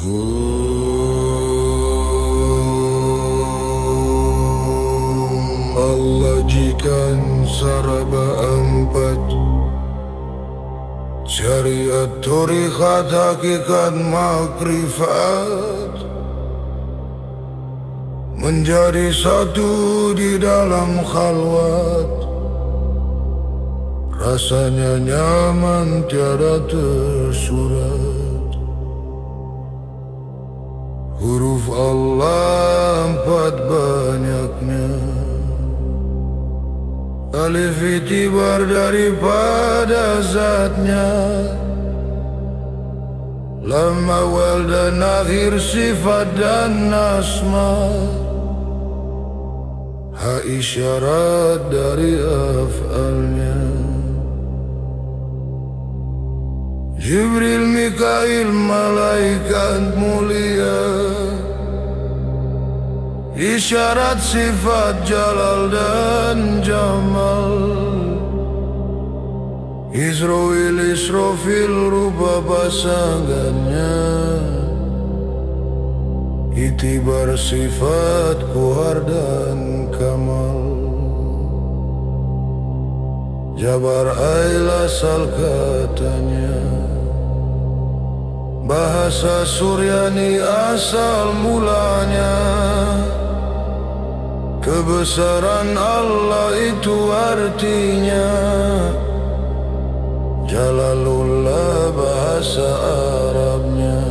Allah jikan saraba empat syariat tarikat hakikat makrifat menjadi satu di dalam khalwat. Rasanya nyaman tiada tersurat. Huruf Allah empat banyaknya, alif itibar daripada zatnya, lam awal dan akhir sifat dan asma, ha isyarat dari af'alnya. Jibril, Mikail, malaikat mulia, isyarat sifat jalal dan jamal. Israil, Israfil, rupa pasangannya, itibar sifat kuhar dan kamal. Jabar ail asal katanya, bahasa Suryani asal mulanya. Kebesaran Allah itu artinya, Jalalullah bahasa Arabnya.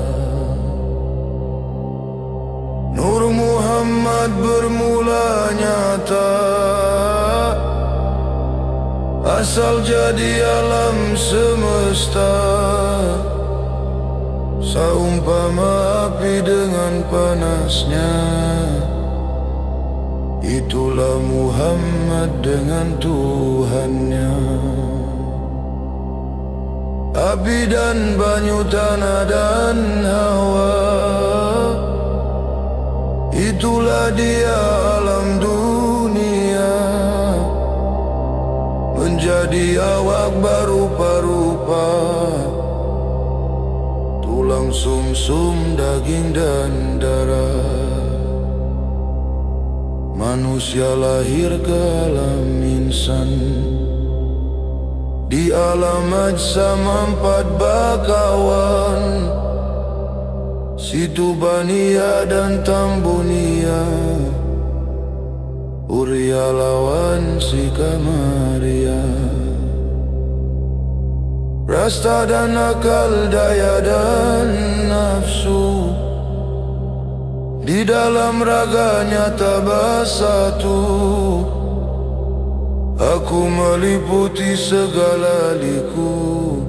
Nur Muhammad bermula nyata, asal jadi alam semesta. Saumpama api dengan panasnya, itulah Muhammad dengan Tuhannya. Api dan banyu, tanah dan hawa, itulah dia alam dunia. Menjadi awak berupa-rupa, tulang sumsum, daging dan darah. Manusia lahir ke alam insan, di alam ajsam empat bakawan, Situ Bania dan Tambunia, Uria lawan si Kamaria. Rasta dan akal, daya dan nafsu, di dalam raganya tabah satu. Aku meliputi segala liku,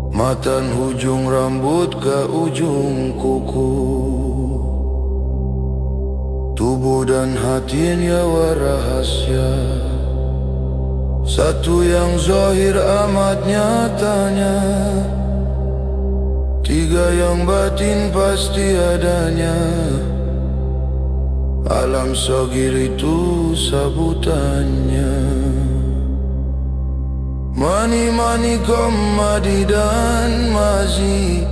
matan hujung rambut ke ujung kuku. Tubuh dan hati nyawa rahasia, satu yang zahir amat nyatanya, tiga yang batin pasti adanya. Alam sagir itu sabutannya. Mani-mani, komadi dan mazi,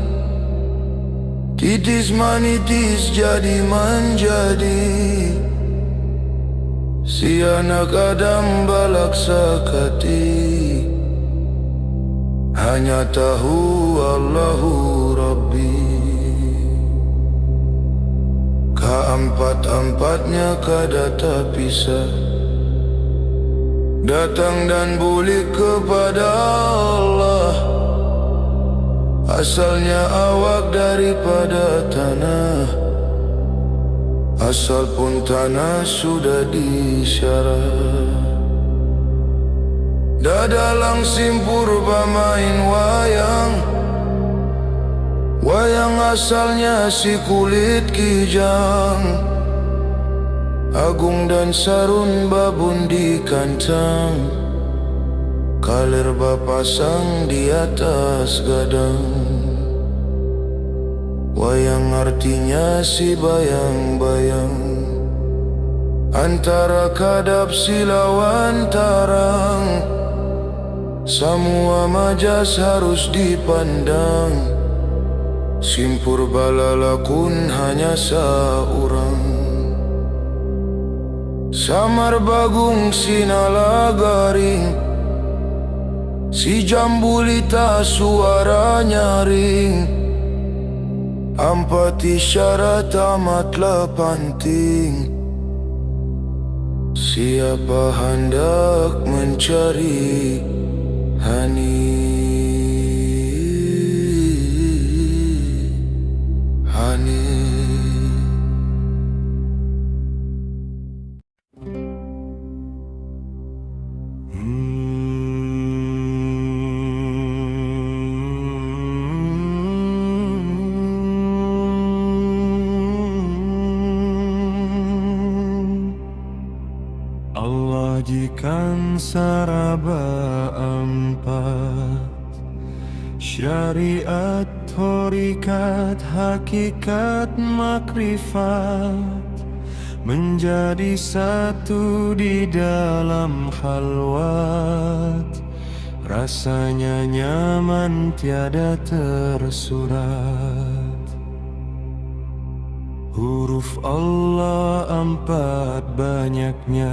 titis manitis jadi menjadi. Si anak Adam balak sakati, hanya tahu Allahu Rabbi. Keempat-empatnya kada terpisah, datang dan bulik kepada Allah. Asalnya awak daripada tanah, asal pun tanah sudah disyarat. Dadalang simpur bermain wayang, wayang asalnya si kulit kijang. Agung dan Sarun babun di kantang, kalir bapasang di atas gadang. Wayang artinya si bayang-bayang, antara kadap si lawan tarang. Semua majas harus dipandang, Simpur balalakun hanya seorang. Samar bagung sinala garing, si jambulita suara nyaring. Empat isyarat amat penting. Siapa hendak mencari hani? Allah jikan saraba empat, syariat, horikat, hakikat, makrifat, menjadi satu di dalam khalwat. Rasanya nyaman tiada tersurat. Huruf Allah empat banyaknya,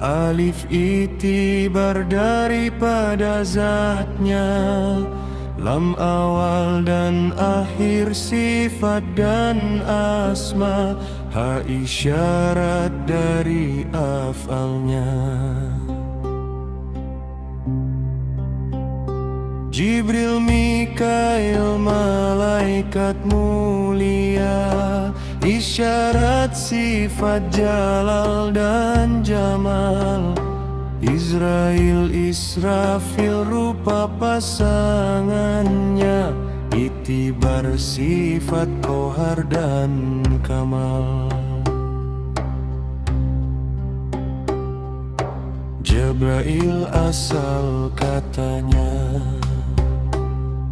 alif itibar daripada zatnya, lam awal dan akhir sifat dan asma, ha isyarat dari afalnya. Jibril, Mikail, malaikat mulia, isyarat sifat jalal dan jamal. Israel, Israfil, rupa pasangannya, itibar sifat kohar dan kamal. Jabrail asal katanya,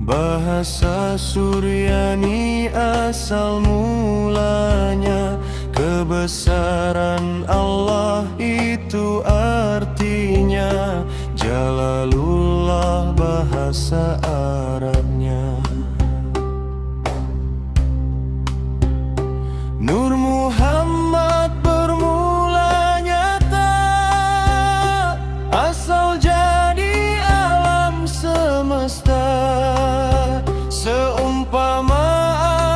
bahasa Suryani asal mulanya. Kebesaran Allah itu artinya, Jalalullah bahasa Arabnya. Nur Muhammad bermula nyata, asal jadi alam semesta. Seumpama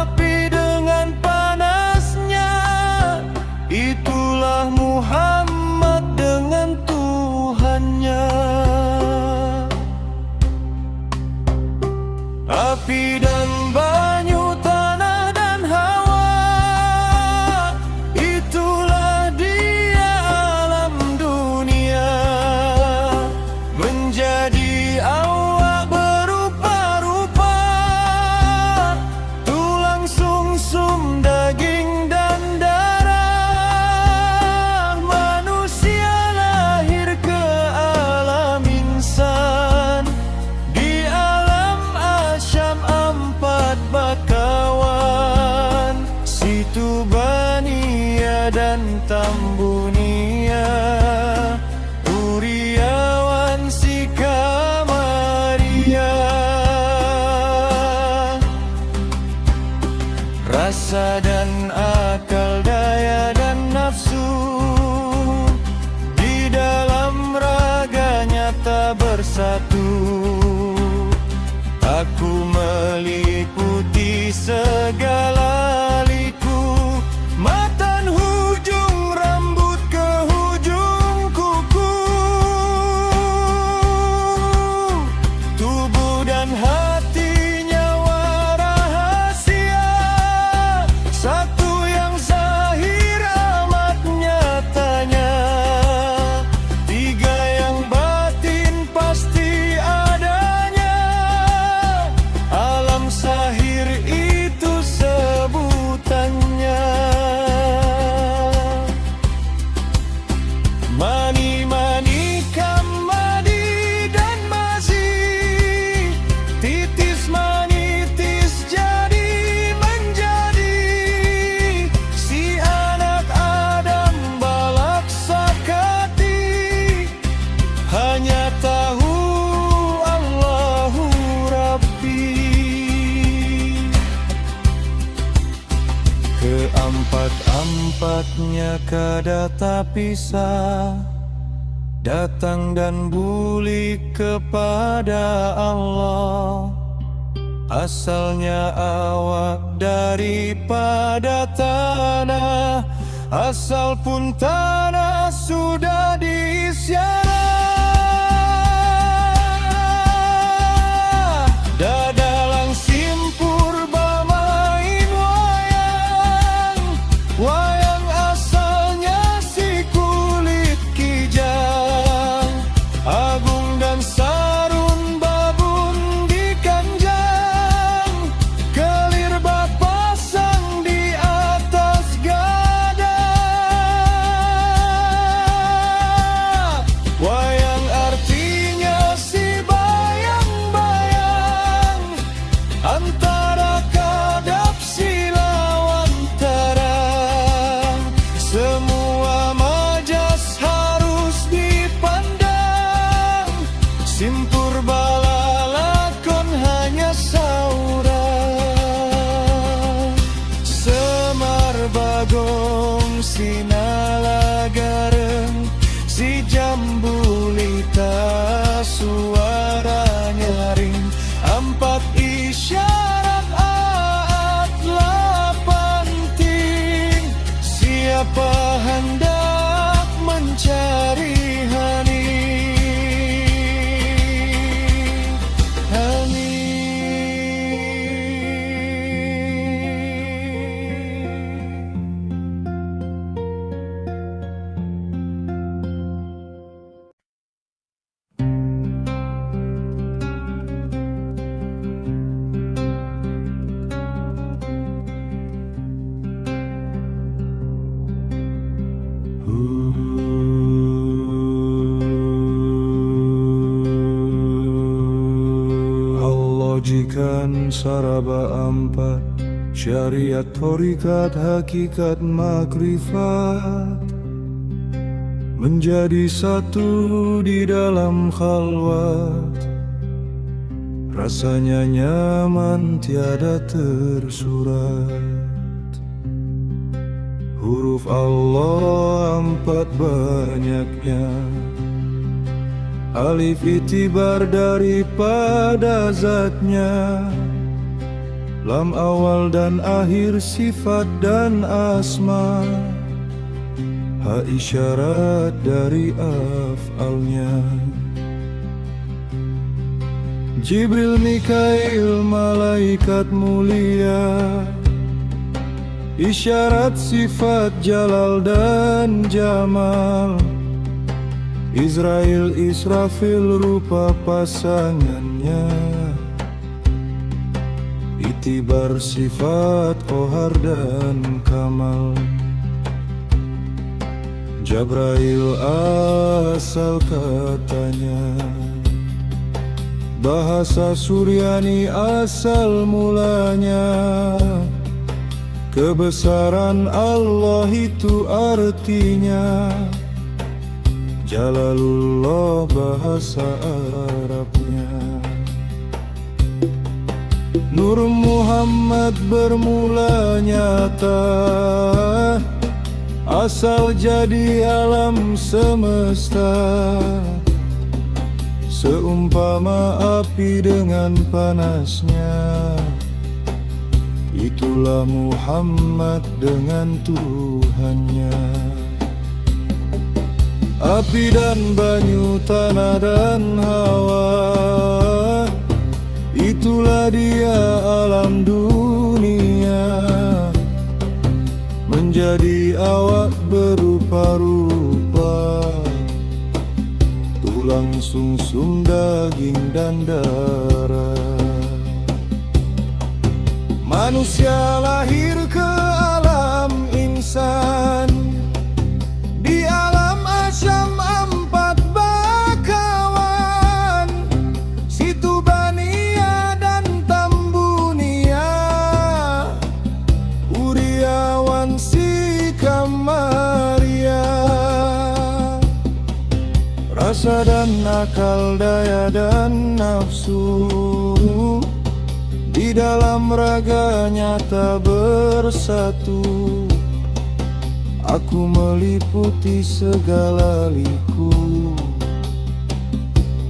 api dengan panasnya, itulah Muhammad dengan Tuhannya. Api dan banyu, tanah dan hawa, itulah dia alam dunia. Menjadi awak berupa-rupa, tulang sumsum, daging dan darah. Manusia lahir ke alam insan, di alam asyam empat bakawan, situ Bania dan Tambunia, Uriawan, Sikamaria. Rasa dan akal, daya dan nafsu, di dalam raganya tak bersatu. Aku meliputi segala liku, matan hujung rambut ke hujung kuku. Tubuh dan hati, nyawa rahasia, satu yang zahir amat nyatanya, tiga yang batin pasti adanya. Alam sahir itu Empatnya kada tak pisah, datang dan bulik kepada Allah. Asalnya awak daripada tanah, asal pun tanah sudah diisyarah. Dadalang simpur bermain wayang, wayang asalnya si kulit kijang. Agung dan sarun babun dikanjang, kelir bapasang di atas gada. Wayang artinya si bayang-bayang, antara kadap si lawan terang. Semua majas harus dipandang, simpur bala lakon hanya saurang. Semar bagong sinala gareng, si jambulita suara nyaring. Empat isyarat aat lapan ting, siapa hendak mencari hani. Allah jikan saraba empat, syariat thorikat hakikat makrifat, menjadi satu di dalam khalwat. Rasanya nyaman tiada tersurat. Huruf Allah empat banyaknya, alif itibar daripada zatnya, lam awal dan akhir sifat dan asma, ha isyarat dari af'alnya. Jibril, Mikail, malaikat mulia, isyarat sifat jalal dan jamal. Israel, Israfil, rupa pasangannya, itibar sifat kohar dan kamal. Jabrail asal katanya, bahasa Suryani asal mulanya. Kebesaran Allah itu artinya Jalalullah bahasa Arabnya. Nur Muhammad bermula nyata, asal jadi alam semesta. Seumpama api dengan panasnya, itulah Muhammad dengan Tuhannya. Api dan banyu, tanah dan hawa, itulah dia alam dunia. Menjadi awak berupa-rupa, tulang sumsum daging dan darah. Manusia lahir ke alam insan, di alam asyam empat bakawan, situ Bania dan Tambunia, Uriawan si Kamaria. Rasa dan akal, daya dan nafsu, di dalam raga nyata bersatu. Aku meliputi segala liku,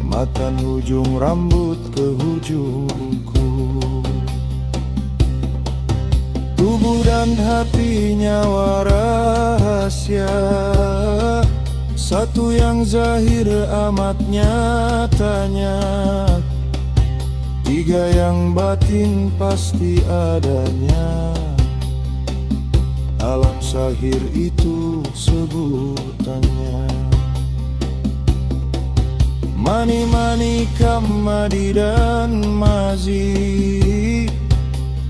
makan ujung rambut ke ujung kuku. Tubuh dan hati nyawa rahasia, satu yang zahir amat nyatanya, tiga yang batin pasti adanya. Alam sahir itu sebutannya. Mani-mani kamadi dan mazi,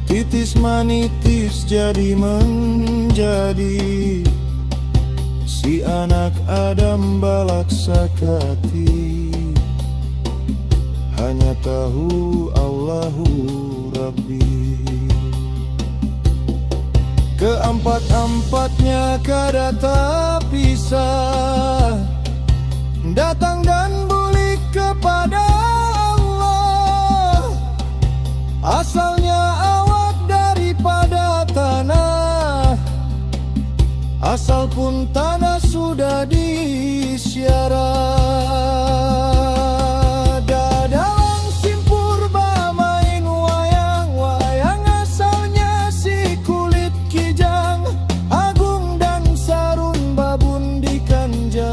titis manitis jadi menjadi, si anak Adam balak sakati. Hanya tahu Allahu Rabbi. Keempat-empatnya kada tak pisah, datang dan bulik kepada Allah. Asalnya awak daripada tanah, asal pun tanah sudah disiarah. Dalam simpur main wayang-wayang, asalnya si kulit kijang, agung dan sarun babun di kanjang.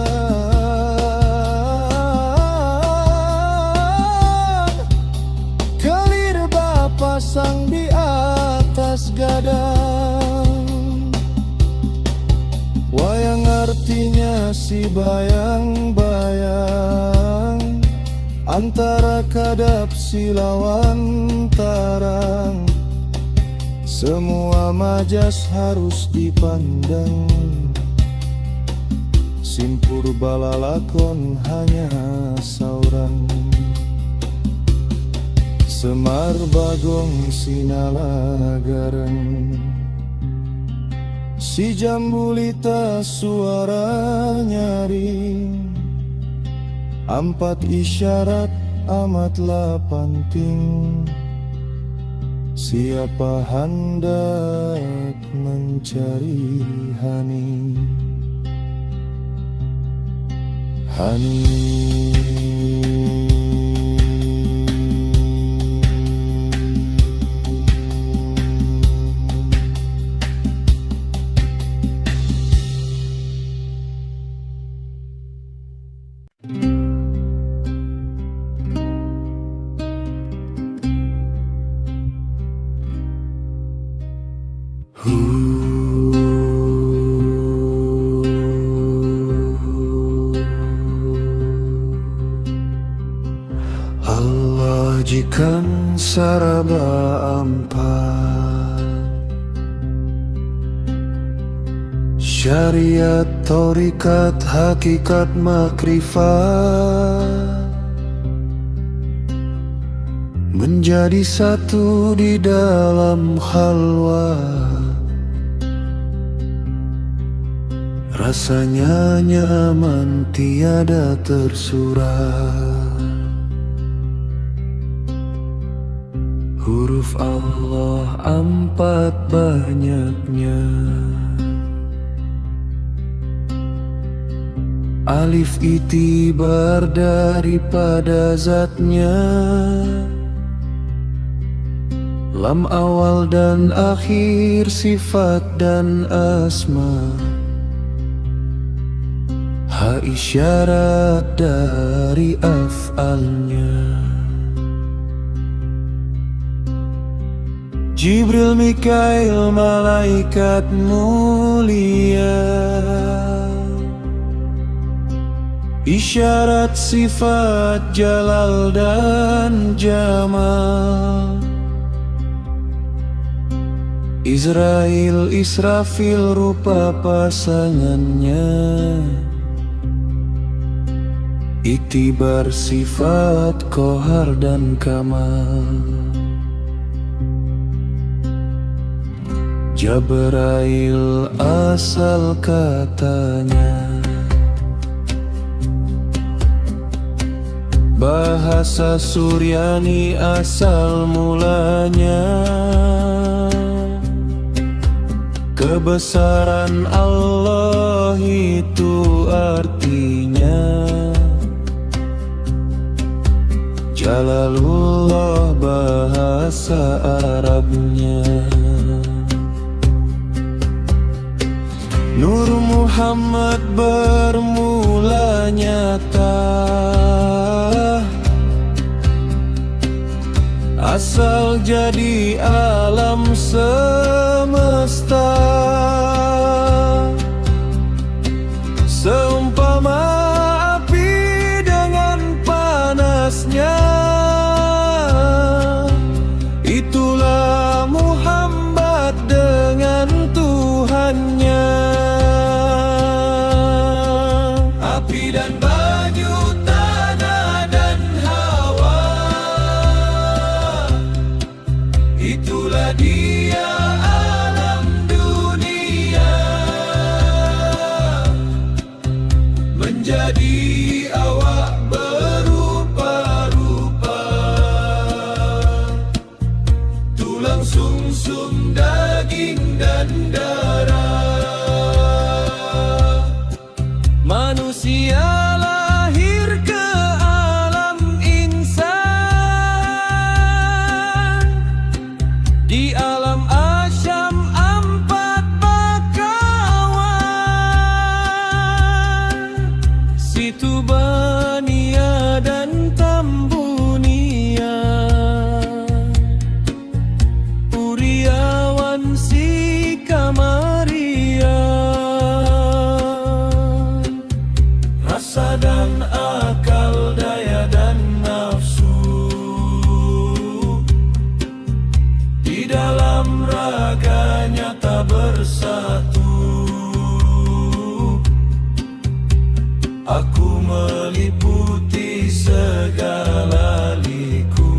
Kelir pasang di atas gadang. Wayang artinya si bayang-bayang, antara kadap si lawan tarang. Semua majas harus dipandang, simpur bala lakon hanya saurang. Semar Bagong Sinalagaran, si Jambulita suara nyaring. Empat isyarat amatlah penting, siapa hendak mencari hani. Allah jikan saraba empat, syariat, torikat, hakikat, makrifat, menjadi satu di dalam halwa. Rasanya nyaman tiada tersurat. Huruf Allah empat banyaknya, alif itibar daripada zatnya, lam awal dan akhir sifat dan asma, ha isyarat dari af'alnya. Jibril, Mikail, malaikat mulia, isyarat sifat jalal dan jamal. Israil, Israfil, rupa pasangannya, iktibar sifat kohar dan kamal. Jabrail asal katanya, bahasa Suryani asal mulanya, Kebesaran Allah itu artinya Jalalullah bahasa Arabnya. Nur Muhammad bermula nyata, asal jadi alam semesta. Seumpama api dengan panasnya, itulah Muhammad dengan Tuhannya. Api dan banyu, tanah dan hawa, itulah dia alam dunia. Menjadi awak berupa-rupa, tulang sumsum, daging dan darah. Manusia lahir ke alam insan, di alam asyam empat bakawan, situ bania dan tambunia, uriawan si kamaria. Rasa dan akal, daya dan nafsu, di dalam raganya tak bersatu. Aku meliputi segala liku,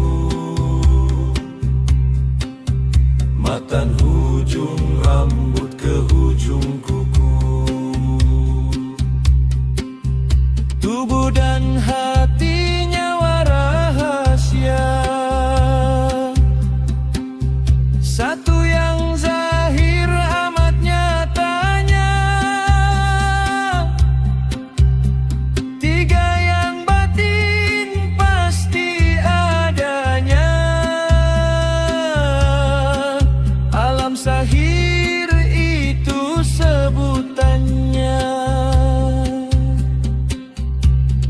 matan hujung rambut ke hujung kuku. Tubuh dan hatinya rahasia, satu yang zahir amat nyatanya, tiga yang batin pasti adanya. Alam sahir itu sebutannya,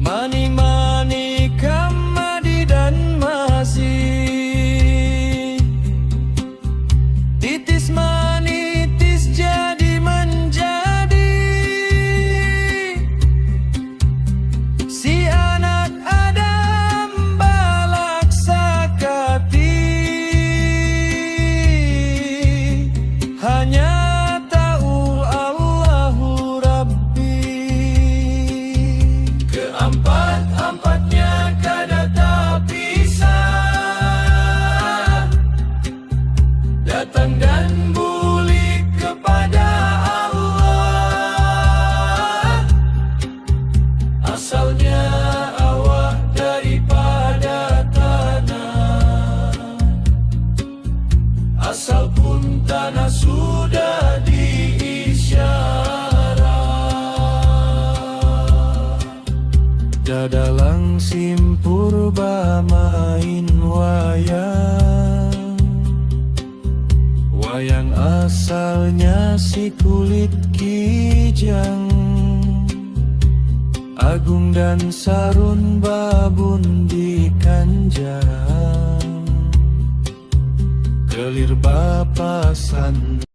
mani-mani, kamadi dan masih, titis manitis jadi menjadi, si anak Adam balak sakati, hanya tahu Allahu Rabbi. Keempat-empatnya kada tak bisa, datang dan bulik kepada Allah. Asalnya awak daripada tanah, asal pun tanah sudah diisyarat. Dadalang simpur main wayang, wayang asalnya si kulit kijang, Agung dan Sarun babun di kanjang, kelir bapasan.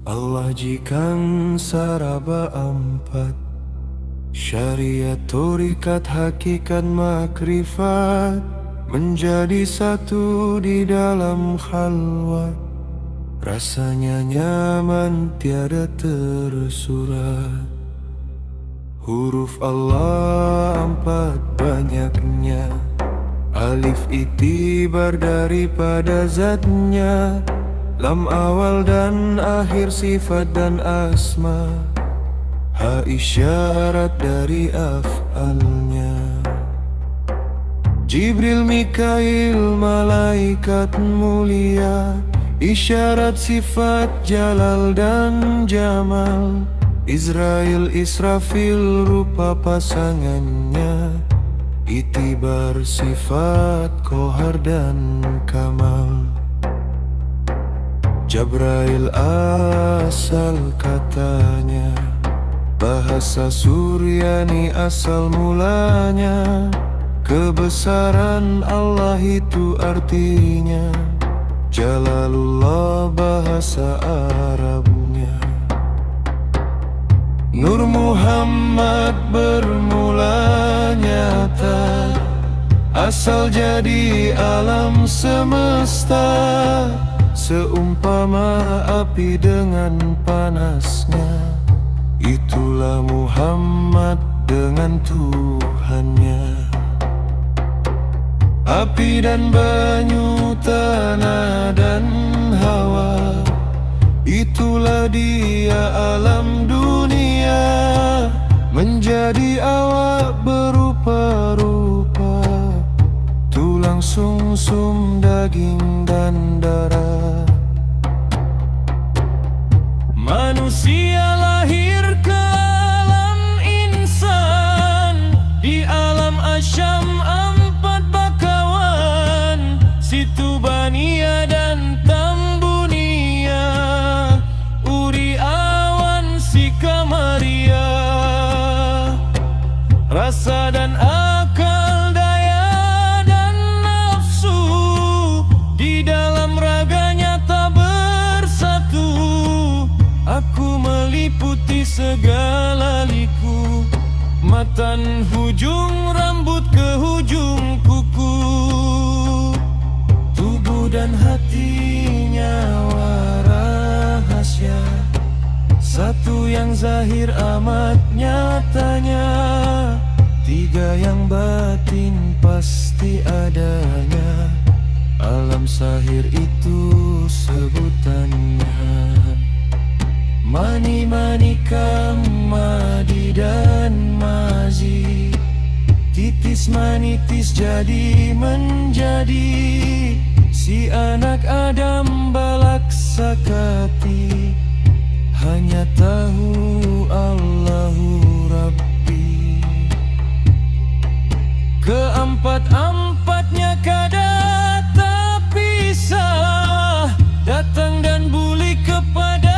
Allah jikang saraba empat, syariat, torikat, hakikat, makrifat, menjadi satu di dalam khalwat. Rasanya nyaman tiada tersurat, Huruf Allah 4 banyaknya, alif itibar daripada zatnya, lam awal dan akhir sifat dan asma, ha isyarat dari af'alnya. Jibril, Mikail, malaikat mulia, isyarat sifat jalal dan jamal. Israil, Israfil, rupa pasangannya, itibar sifat kohar dan kamal. Jabrail asal katanya, bahasa Suryani asal mulanya, kebesaran Allah itu artinya, Jalalullah bahasa Arabnya. Nur Muhammad bermula nyata, asal jadi alam semesta, seumpama api dengan panasnya, itulah Muhammad dengan Tuhannya. Api dan banyu, tanah dan hawa, itulah dia alam dunia, menjadi awak berupa-rupa, tulang sumsum, daging dan darah. Manusia lahir ke alam insan, di alam asyam 4 bakawan, situ bania dan tambunia, uri awan sika Maria. Rasa dan akal, daya dan nafsu, di dalam raganya tak bersatu. Aku meliputi segala liku, matan hujung rambut ke hujung kuku, tubuh dan hatinya rahasia, satu yang zahir amat nyatanya, 3 yang batin pasti adanya, alam sahir itu sebutannya. Mani, manikam, madi dan mazi, titis manitis jadi menjadi, si anak Adam balak sakati, hanya tahu Allahu Rabbi. Keempat-empatnya kada tak pisah, datang dan buli kepada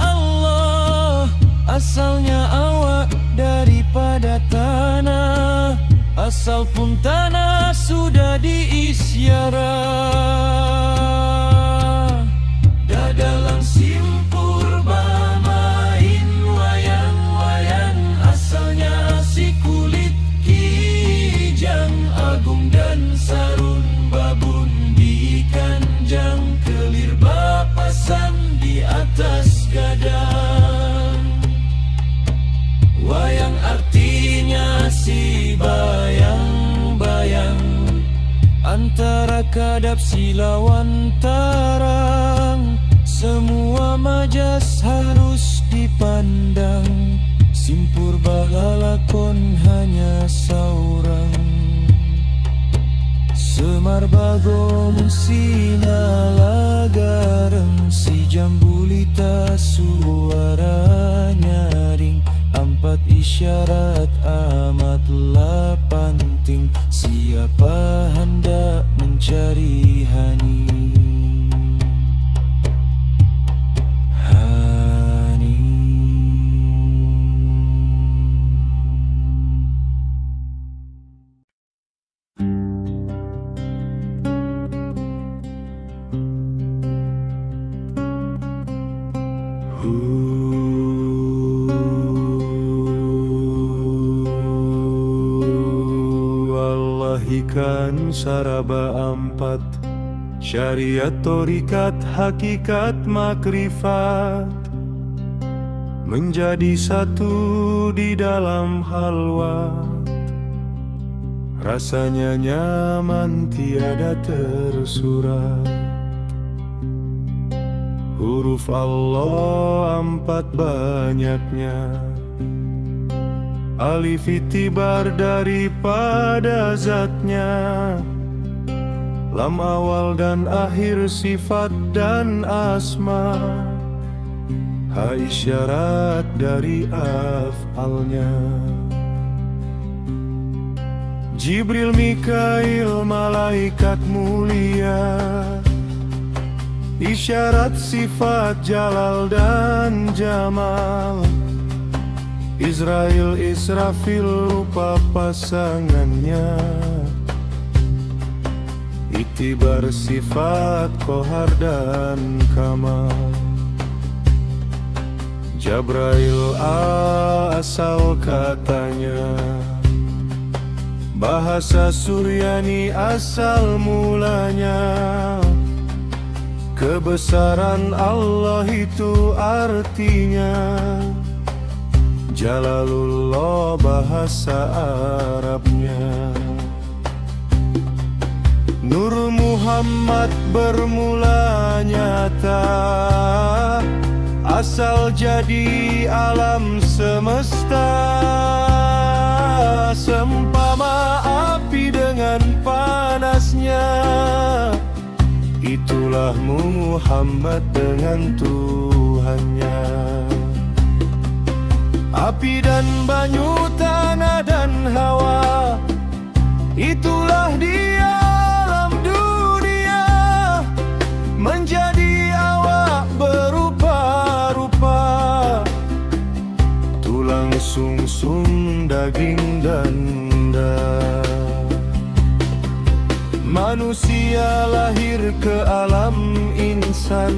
Allah. Asalnya awak daripada tanah, asal pun tanah sudah diisyarah. Dalam simpur bermain wayang-wayang, asalnya si kulit kijang, agung dan sarun babun di kanjang, kelir bapasan di atas gadang. Wayang artinya si bayang-bayang, antara kadap silawan tarang, semua majas harus dipandang, simpur balalakon hanya saurang. Semar bagong sinyala gareng, si jambulita suara nyaring, 4 isyarat amatlah penting, siapa hendak mencari hani. Wallahikan saraba 4, syariat torikat hakikat makrifat, menjadi satu di dalam halwa. Rasanya nyaman tiada tersurat. Huruf Allah 4 banyaknya, alif itibar daripada zatnya, lam awal dan akhir sifat dan asma, ha isyarat dari af'alnya. Jibril, Mikail, malaikat mulia, isyarat sifat jalal dan jamal. Israel, Israfil, rupa pasangannya, iktibar sifat kohar dan kamal. Jabrail, asal katanya, bahasa Suryani asal mulanya. Kebesaran Allah itu artinya, Jalalullah bahasa Arabnya. Nur Muhammad bermula nyata, asal jadi alam semesta. Sempama api dengan panasnya, itulah Muhammad dengan Tuhannya. Api dan banyu, tanah dan hawa, itulah dia alam dunia. Menjadi awak berupa-rupa, tulang sungsum, daging dan darah. Manusia lahir ke alam insan,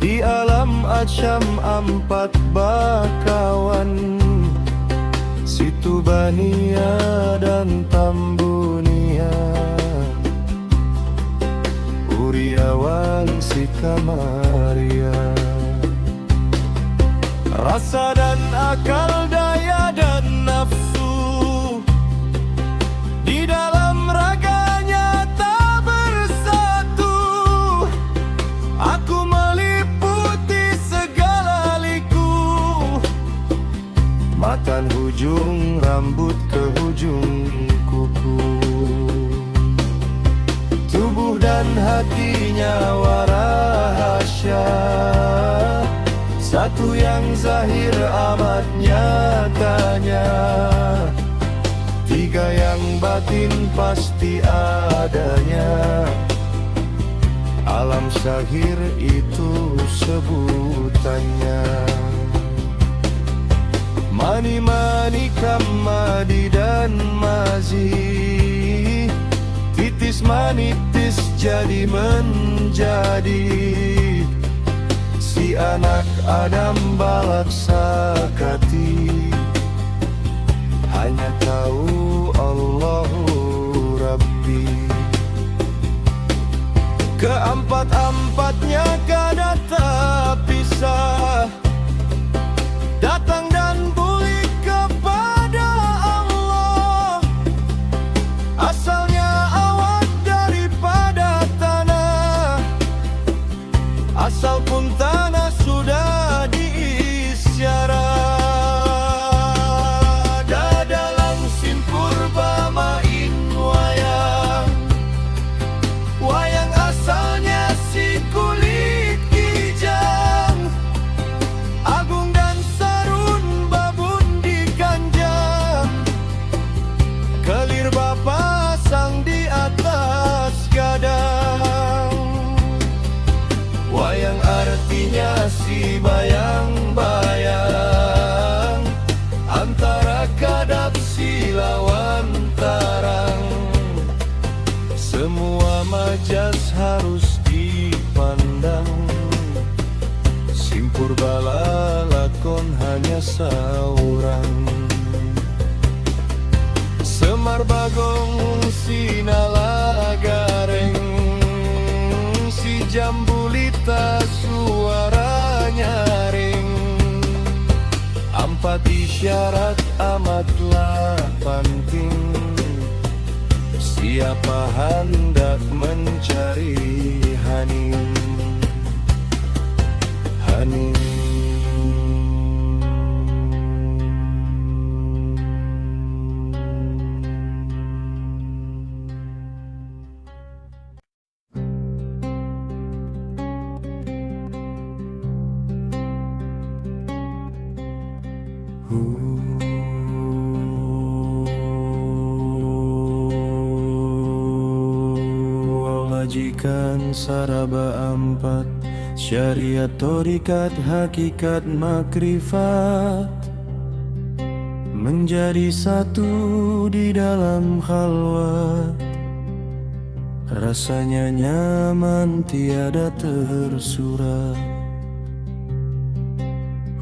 di alam Asyam 4 bakawan, Situ Bania dan Tambunia, Uriawan Sikamaria. Rasa dan akal, daya dan nafsu, di dalam raganya tak bersatu. Aku meliputi segala liku, matan hujung rambut ke hujung kuku. Tubuh dan hatinya warahasya, satu yang zahir amat nyatanya, tiga yang batin pasti adanya. Alam syahir itu sebutannya. Mani mani kamadi dan mazi, titis manitis jadi menjadi. Si anak Adam balak sakati, hanya tahu Allahu Rabbi. Keempat-empatnya kada tak pisah, datang dan pulih kepada Allah. Asalnya awak daripada tanah, asal pun tanah sudah diisyarat. Dalam simpur bamain wayang, wayang asalnya si kulit kijang, agung dan sarun babun dikanjang, kelir bapa sang di atas gadang. Wayang artinya si bayang-bayang, antara kadap si lawan tarang. Semua majas harus dipandang, simpur bala lakon hanya seorang. Semar bagong si nala gareng, si jambulita suara nyaring. 4 isyarat amatlah penting. Siapa hendak mencari Hanim, Hanim. Wajikan saraba 4 syariat torikat hakikat makrifat, menjadi satu di dalam khalwat. Rasanya nyaman tiada tersurat.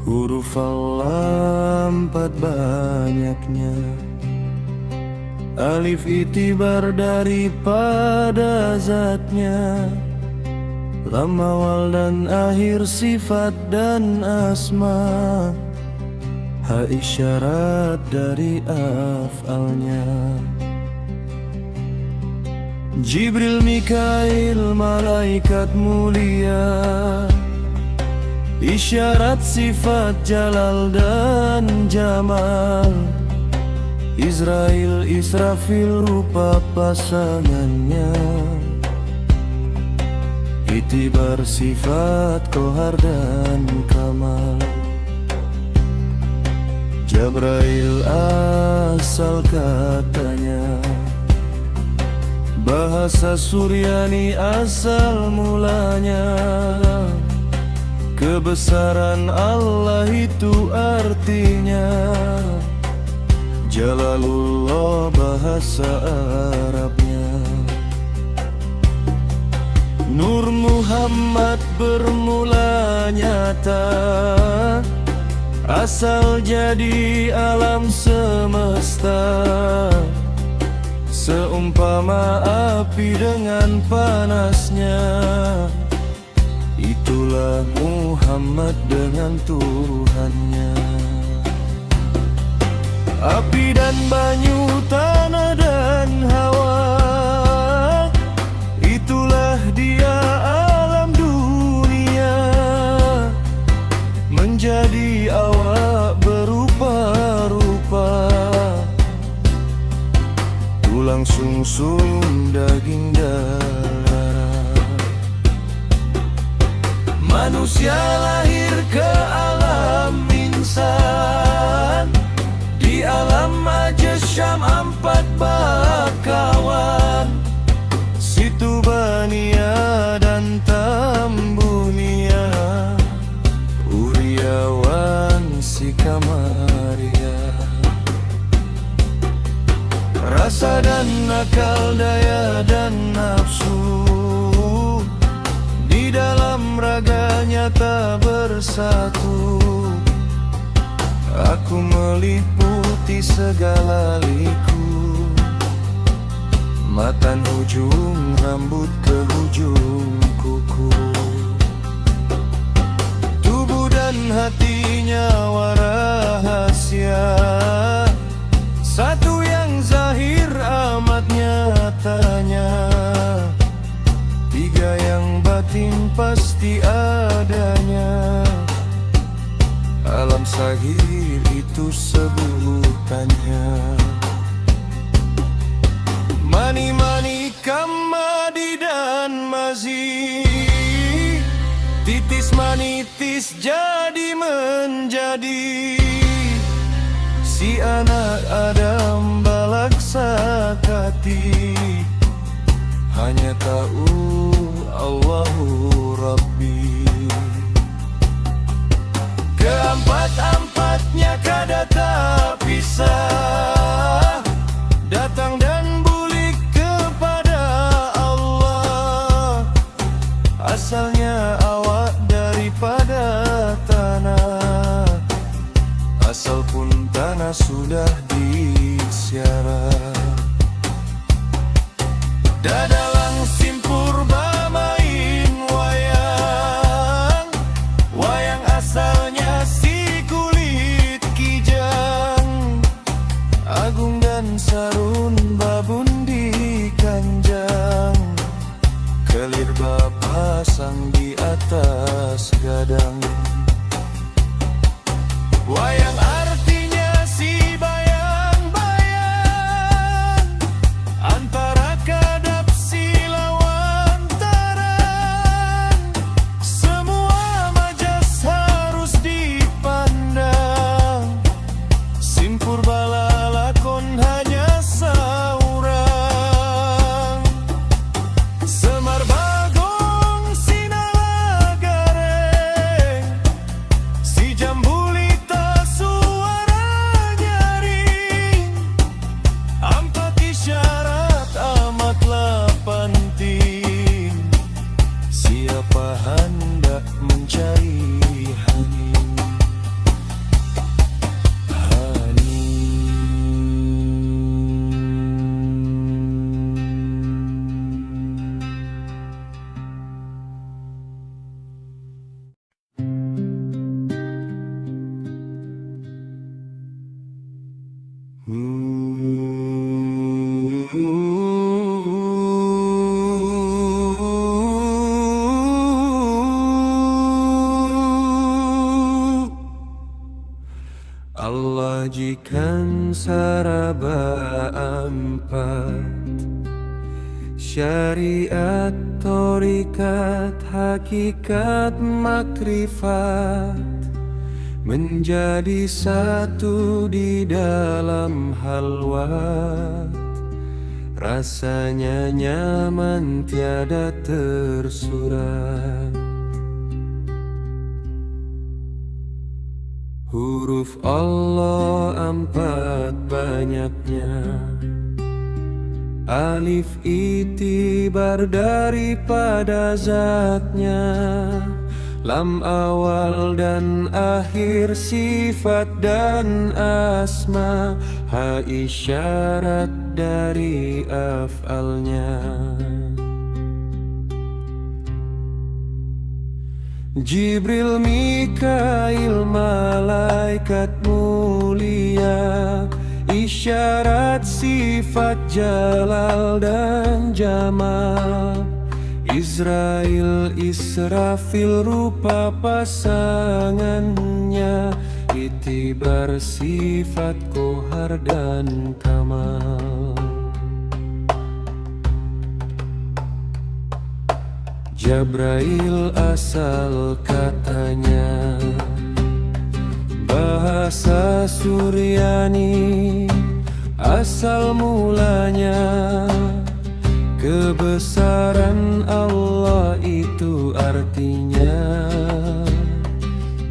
Huruf Allah 4 banyaknya, alif itibar daripada zatnya, lam awal dan akhir sifat dan asma, ha isyarat dari af'alnya. Jibril, Mikail, malaikat mulia, isyarat sifat jalal dan jamal. Israel, Israfil, rupa pasangannya, itibar sifat kohar dan kamal. Jabrail asal katanya, bahasa Suryani asal mulanya. Kebesaran Allah itu artinya Jalalullah, bahasa Arabnya. Nur Muhammad bermula nyata, asal jadi alam semesta. Seumpama api dengan panasnya, itulah Muhammad dengan Tuhannya. Api dan banyu, tanah dan hawa, itulah dia alam dunia. Menjadi awak berupa-rupa, tulang sungsum daging darah. Manusia lahir ke alam insan, di alam Syam 4 bakawan, Situ Bania dan Tambunia, Uriawan Sikamaria. Rasa dan akal, daya dan nafsu, di dalam raganya tak bersatu. Aku meliputi segala liku, matan hujung rambut ke hujung kuku. Tubuh dan hatinya warahasia, satu yang zahir amat nyatanya, 3 yang batin pasti adanya. Alam sahir itu sebutannya. Mani-mani, kamadi dan mazi, titis manitis jadi menjadi. Si anak Adam balak sakati, hanya tahu Allahu Rabbi. Keempat-empatnya kada tak pisah, datang dan bulik kepada Allah. Asalnya awak daripada tanah, asal pun tanah sudah disiarah. Dadalang simpur bamain wayang, wayang asalnya si kulit kijang. Jambulita suara nyaring, empat isyarat amatlah penting. Siapa hendak mencari Allah jikan saraba empat, syariat, torikat, hakikat, makrifat, menjadi satu di dalam halwat. Rasanya nyaman tiada tersurat. Huruf Allah empat banyaknya, alif itibar daripada zatnya, lam awal dan akhir sifat dan asma, ha isyarat dari af'alnya. Jibril, Mikail, malaikat mulia, isyarat sifat jalal dan jamal. Israil, Israfil, rupa pasangannya, itibar sifat kohar dan kamal. Jabrail asal katanya, bahasa Suryani asal mulanya. Kebesaran Allah itu artinya,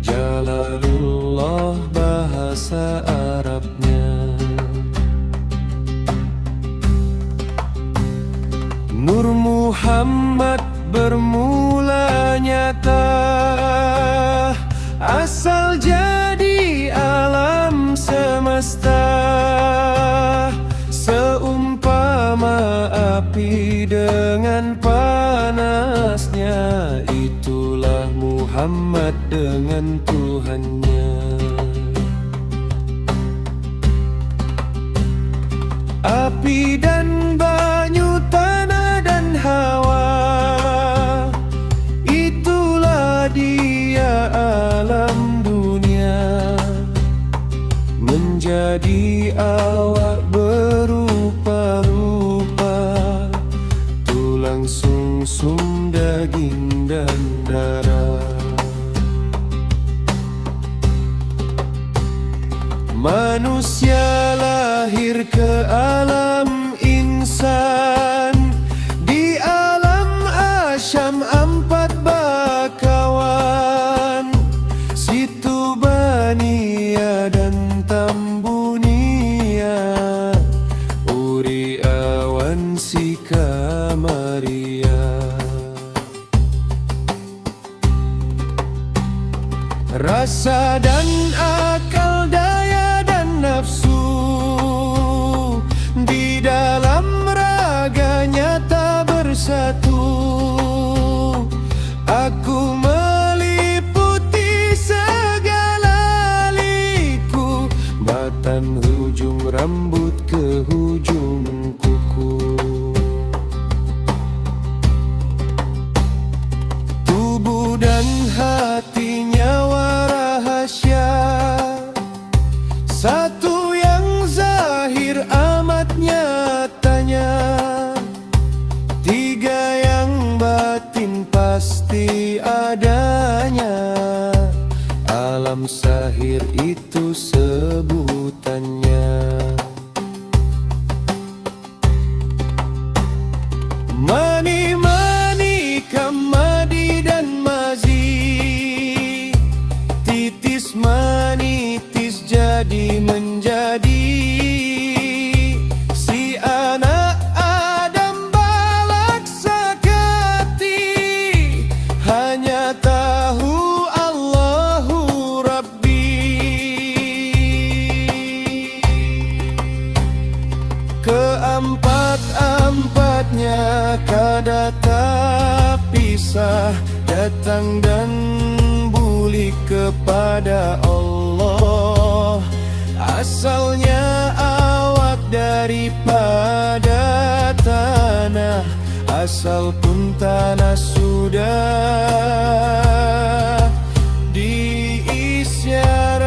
Jalalullah bahasa Arabnya. Nur Muhammad bermula nyata, asal jadi alam semesta. Seumpama api dengan panasnya, itulah Muhammad dengan Tuhannya. Api dan banyu, tanah dan hawa, dia alam dunia. Menjadi awak berupa-rupa, tulang sumsum, daging dan darah. Manusia lahir ke alam insan, di alam asyam empat bakawan, situ bania dan tambunia, uri awan sika maria. Rasa dan akal, daya dan nafsu, di dalam raganya tak bersatu. Aku meliputi segala liku, batang hujung rambut ke hujung kuku. Tubuh dan hati, nyawa rahasia, satu yang zahir amat nyatanya, tiga yang batin pasti adanya. Alam sahir itu sebutannya. Mani, mani, kamadi dan mazi, titis menitis jadi menjadi. Si anak Adam balak sakati, hanya tahu Allahu Rabbi. Keempat-empatnya kada tak pisah, datang dan buli kepada Allah. Asalnya awak daripada tanah, asal pun tanah sudah diisyarat.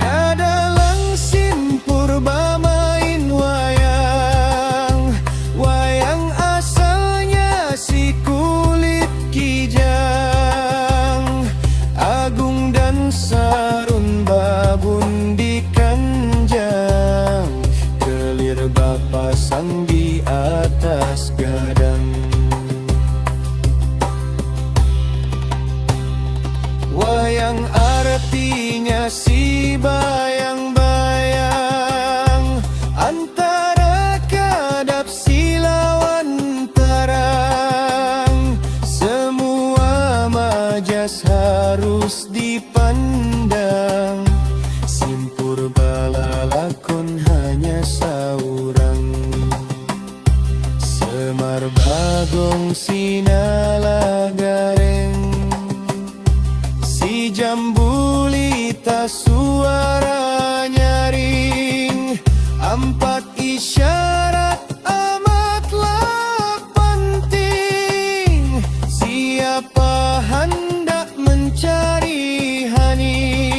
Kadalang sin purba main wayang, wayang asalnya si kulit kijang, agung dan sarun babun di kanjang, kelir bapasang di atas gadang. Wayang artinya si bayang-bayang, antara kadap silawan terang, semua majas harus dipandang. Simpur balalakon hanya saurang, Semar Bagong sinala gareng, si Jambulita suara nyaring. Empat isyarat amatlah penting, siapa hendak mencari haning.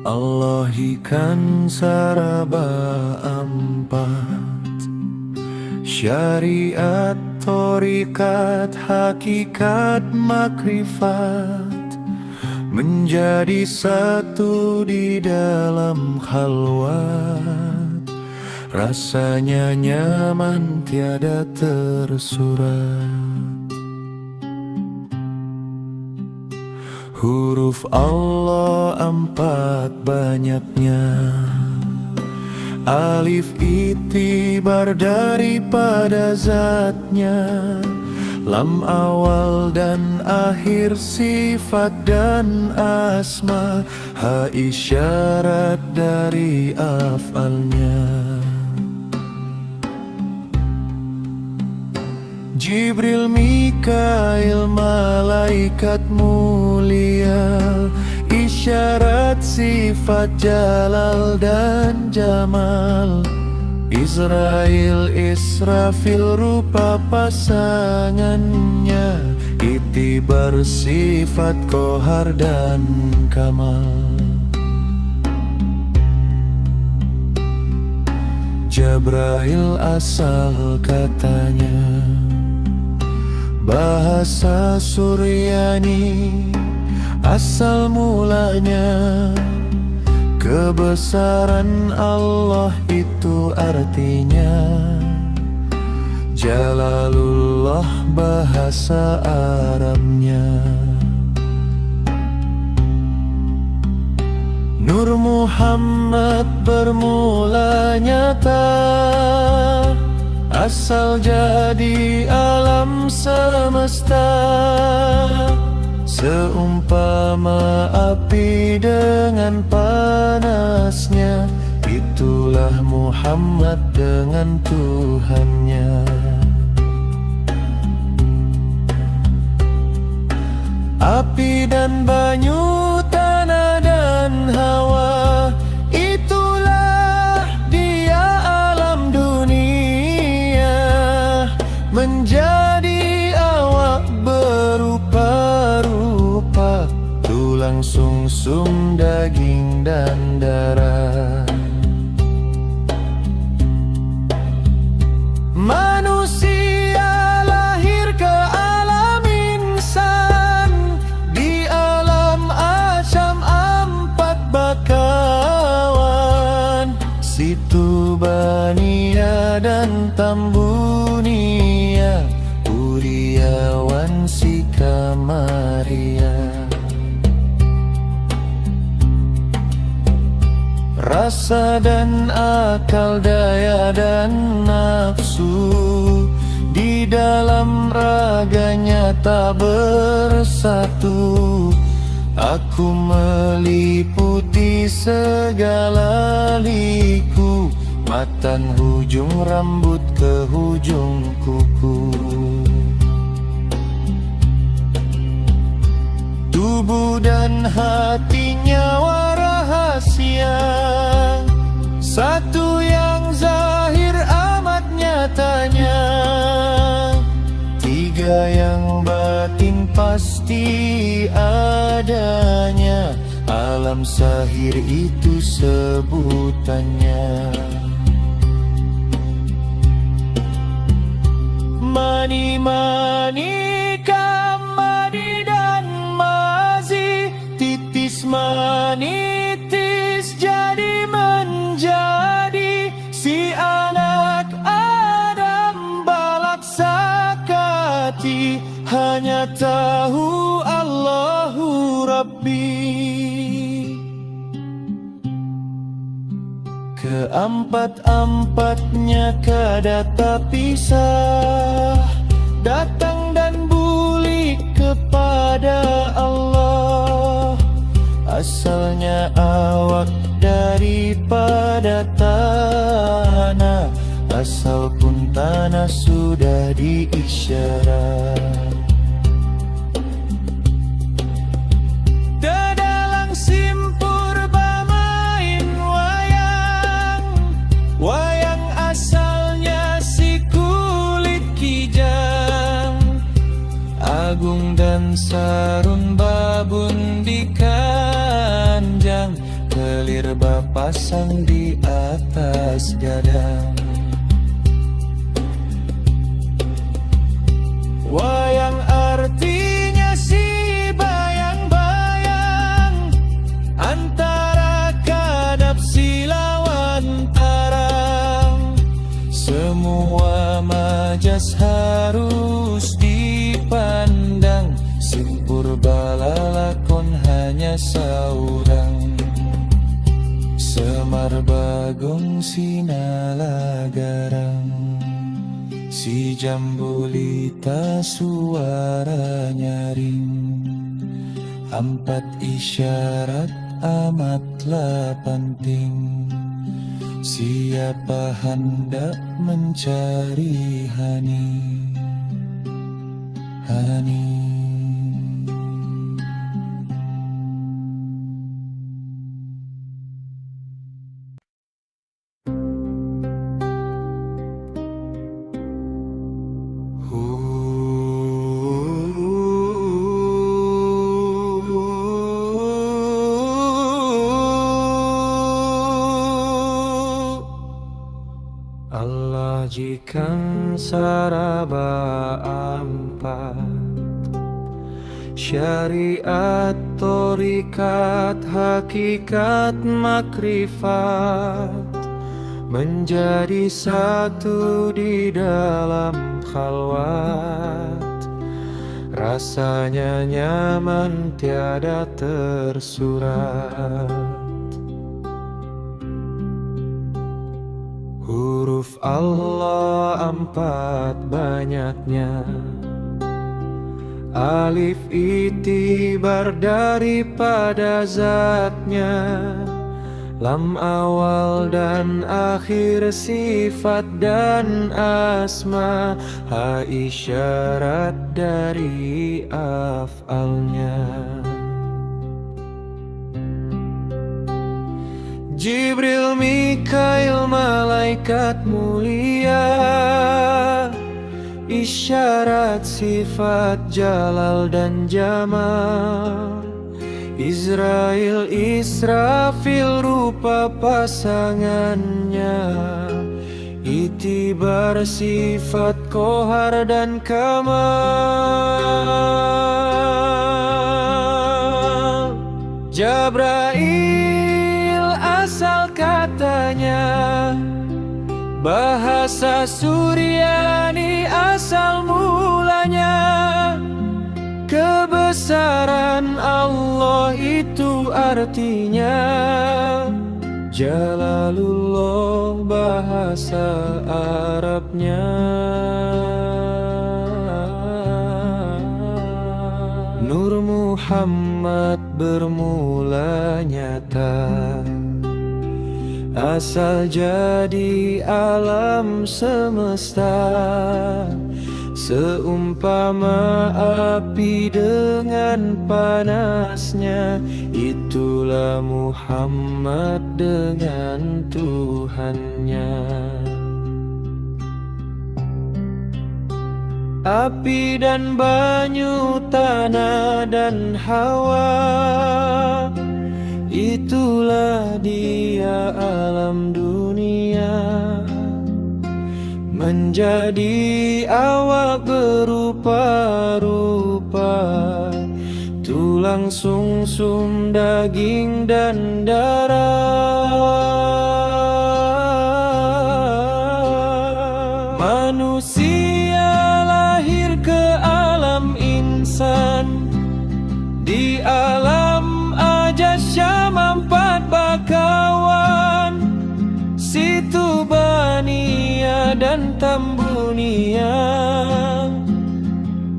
Allah ikan saraba empat, syariat, torikat, hakikat, makrifat, menjadi satu di dalam khalwat. Rasanya nyaman tiada tersurat. Huruf Allah empat banyaknya, alif itibar daripada zatnya, lam awal dan akhir sifat dan asma, ha isyarat dari afalnya. Jibril, Mikail, malaikat mulia, isyarat sifat jalal dan jamal. Israel, Israfil, rupa pasangannya, itibar sifat kohar dan kamal. Jabrail asal katanya, bahasa Suryani asal mulanya. Kebesaran Allah itu artinya, Jalalullah bahasa Arabnya. Nur Muhammad bermula nyata, asal jadi alam semesta. Seumpama api dengan panasnya, itulah Muhammad dengan Tuhannya. Api dan banyu, tanah dan hawa, itulah dia alam dunia. Menjadi awak sungsum daging dan darah. Manusia lahir ke alam insan, di alam Asyam empat bakawan, Situ Bania dan Tambunia, Uriawan Sikamaria. Rasa dan akal, daya dan nafsu, di dalam raganya tak bersatu. Aku meliputi segala liku, matan hujung rambut ke hujung kuku. Tubuh dan hati nyawa rahasia, satu yang zahir amat nyatanya, tiga yang batin pasti adanya. Alam sahir itu sebutannya. Mani mani kamani dan mazi, titis manitis jadi menjadi, si anak Adam balak sakati, hanya tahu Allahu Rabbi. Keempat-empatnya kada tak pisah, datang dan bulik kepada Allah. Asalnya awak daripada tanah, asal pun tanah sudah diisyarat. Dadalang simpur bermain wayang, wayang asalnya si kulit kijang, agung dan sarun babun di kanjang, kelir bapasang di atas gadang. Wayang artinya si bayang-bayang, antara kadap si lawan tarang. Semua majas harus dipandang, simpur balalakon hanya seorang. Semar bagong sinala garang, si jambulita suara nyaring. Empat isyarat amatlah penting, siapa hendak mencari hani, hani. Allah jikan saraba empat, syariat, torikat, hakikat, makrifat, menjadi satu di dalam khalwat. Rasanya nyaman tiada tersurat. Huruf Allah empat banyaknya, alif itibar daripada zatnya, lam awal dan akhir sifat dan asma, ha isyarat dari af'alnya. Jibril, Mikail, malaikat mulia, isyarat sifat jalal dan jamal, Israel, Israfil rupa pasangannya, itibar sifat Kohar dan Kamal. Jabrail asal katanya, bahasa Suryani asal mulanya. Kebesaran Allah itu artinya Jalalullah, bahasa Arabnya. Nur Muhammad bermula nyata, asal jadi alam semesta. Seumpama api dengan panasnya, itulah Muhammad dengan Tuhannya. Api dan banyu, tanah dan hawa, itulah dia alam dunia. Menjadi awak berupa-rupa, tulang sungsum, daging dan darah. Manusia lahir ke alam insan, di alam ajasyam 4 bakawan, situ Bania dan Tambunia,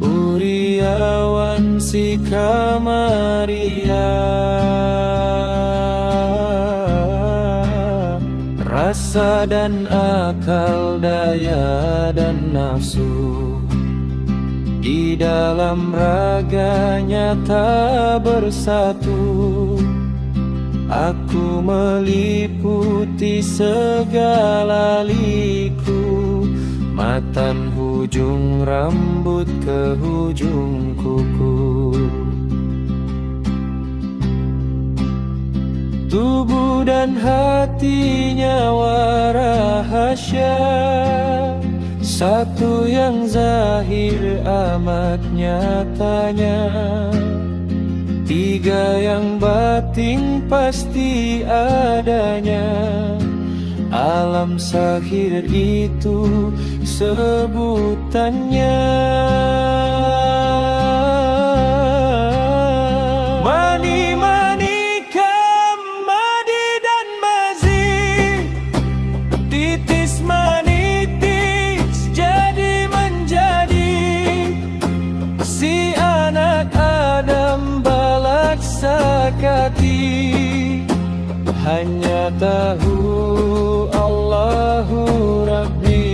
Uriawan si Kamaria. Rasa dan akal, daya dan nafsu, di dalam raganya tak bersatu. Aku meliputi segala liku, matan hujung rambut ke hujung kuku. Tubuh dan hatinya warahasya, satu yang zahir amat nyatanya, 3 yang batin pasti adanya. Alam sahir itu sebutannya. Mani, mani, kam, madi dan mazi, titis manitis jadi menjadi. Si anak Adam balak sakati, hanya tahu Allahu Rabbi.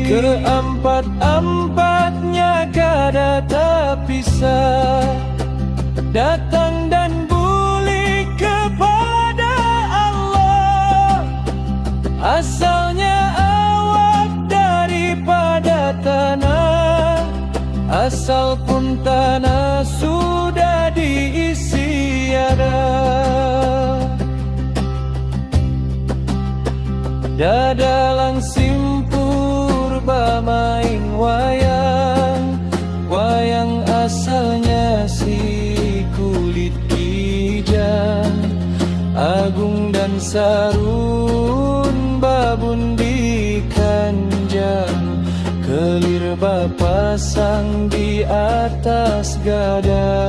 Keempat-empatnya kada terpisah, datang dan pulih kepada Allah. Asalnya awak daripada tanah, asal pun tanah sudah diisi ada. Dadalang simpur bamaing wayang, wayang asalnya si kulit kijang. Agung dan sarun babun di kanjang, kelir bapasang di atas gada.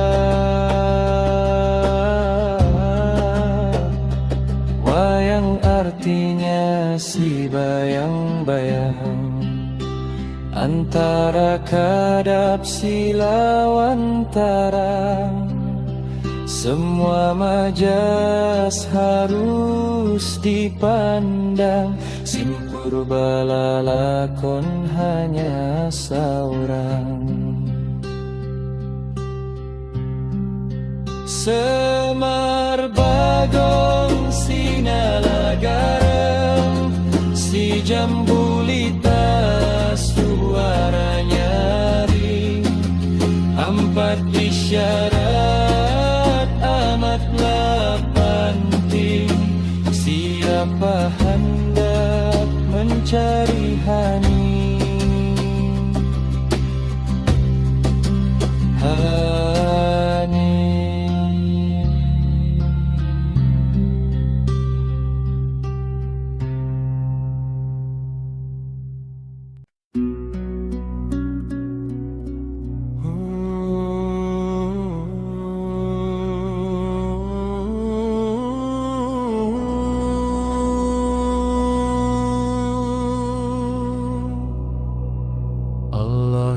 Wayang artinya si bayang-bayang, antara kadap si lawan tarang. Semua majas harus dipandang, simpur balalakon hanya seorang. Semar bagong sinala garam, si jambulita suara nyari.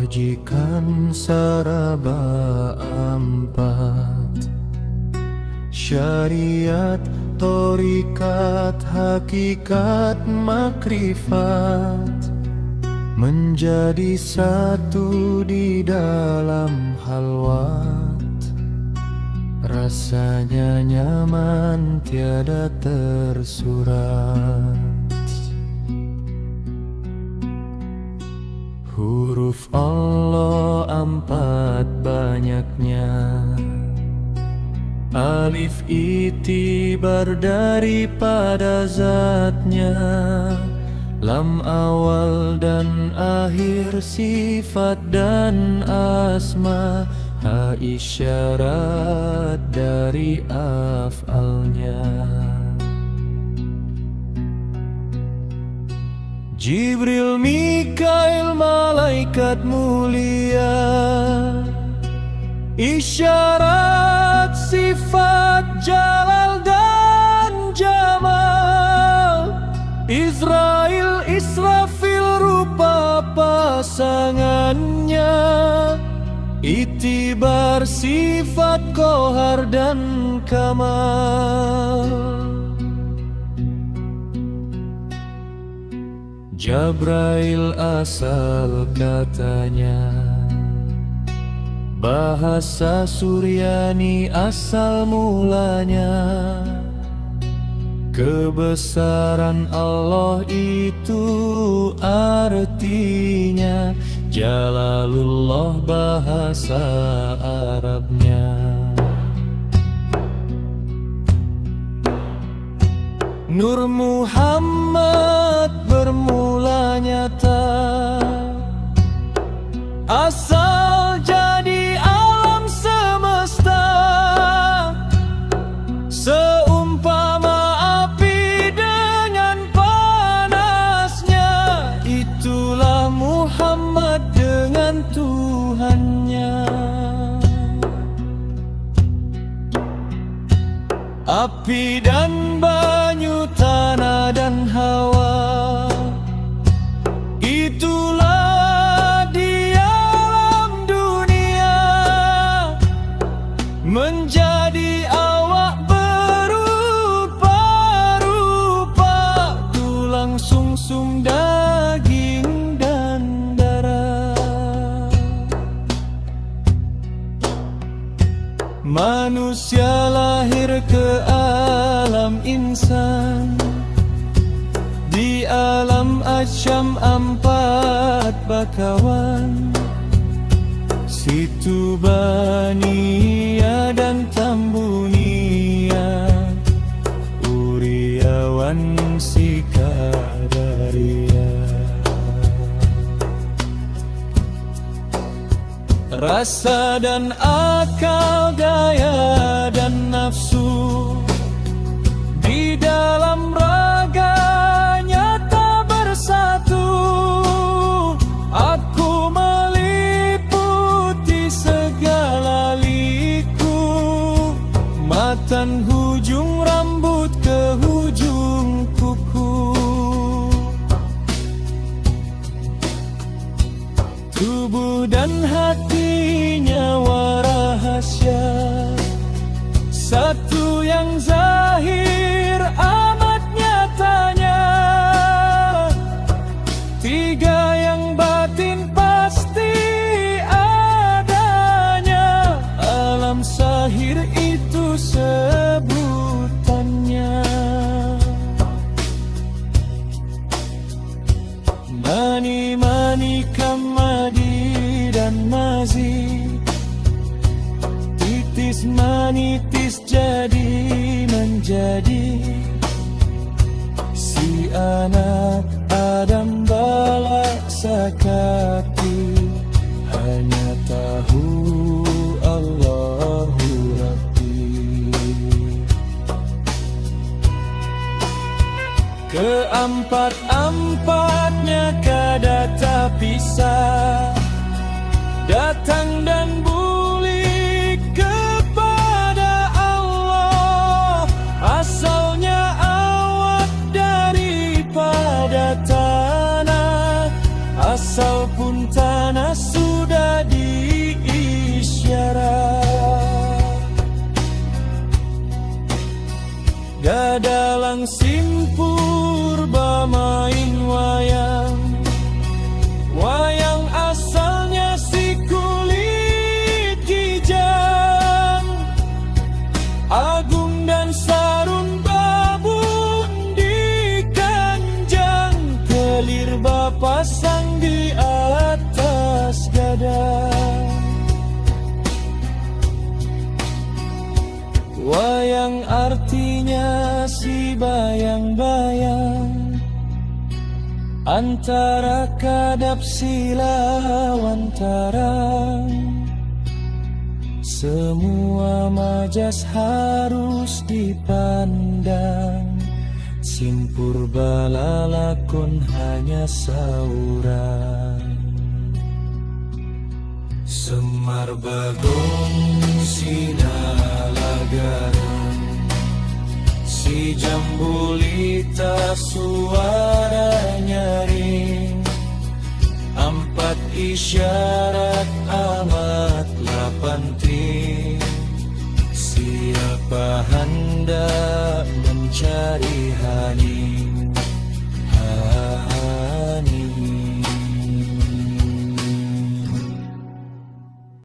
Lojikan saraba ampat, syariat, torikat, hakikat, makrifat, menjadi satu di dalam halwat. Rasanya nyaman tiada tersurat. Huruf Allah ampat banyaknya, alif itibar daripada zatnya, lam awal dan akhir sifat dan asma, ha isyarat dari af'alnya. Jibril, Mikail, malaikat mulia, isyarat sifat jalal dan jamal. Israil, Israfil, rupa pasangannya, itibar sifat kohar dan kamal. Jabrail asal katanya, bahasa Suryani asal mulanya. Kebesaran Allah itu artinya, Jalalullah bahasa Arabnya. Nur Muhammad bermula nyata, asal jadi alam semesta. Seumpama api dengan panasnya, itulah Muhammad dengan Tuhannya. Api dan banyu, tanah dan hawa, itulah di alam dunia. Menjadi awak berupa-rupa, tulang sungsum, daging dan darah. Manusia lahir ke alam insan, di alam asyam ampat bakawan. Situ Bania dan Tambunia, Uriawan Sikadaria. Rasa dan akal, daya dan nafsu, di dalam raganya tak bersatu. Aku meliputi segala liku, matan hujung rambut ke hujung kuku. Tubuh dan hatinya warahasia, satu yang zahir amat nyatanya, tiga yang batin pasti adanya. Alam sahir itu sebutannya. Mani-mani, kamadi dan mazi, titis manitis jadi menjadi. Si anak Adam balak sakati, hanya tahu Allahu Rabbi. Keempat-empatnya kada tak pisah, datang dan bulik kepada Allah. Asalnya awak daripada tanah, asal pun tanah sudah sejarah. Gadalang simpur bamain wayang, wayang asalnya si kulit gijang. Agung dan Sarun babun di kanjang, kelir bapasang di atas gadang. Wayang artinya si bayang-bayang, antara kadap silawan tarang. Semua majas harus dipandang, simpur balalakon hanya sauran. Semar Bagong sinalagaran, si Jambulita suara nyaring. Empat isyarat amatlah penting, siapa hendak mencari hani.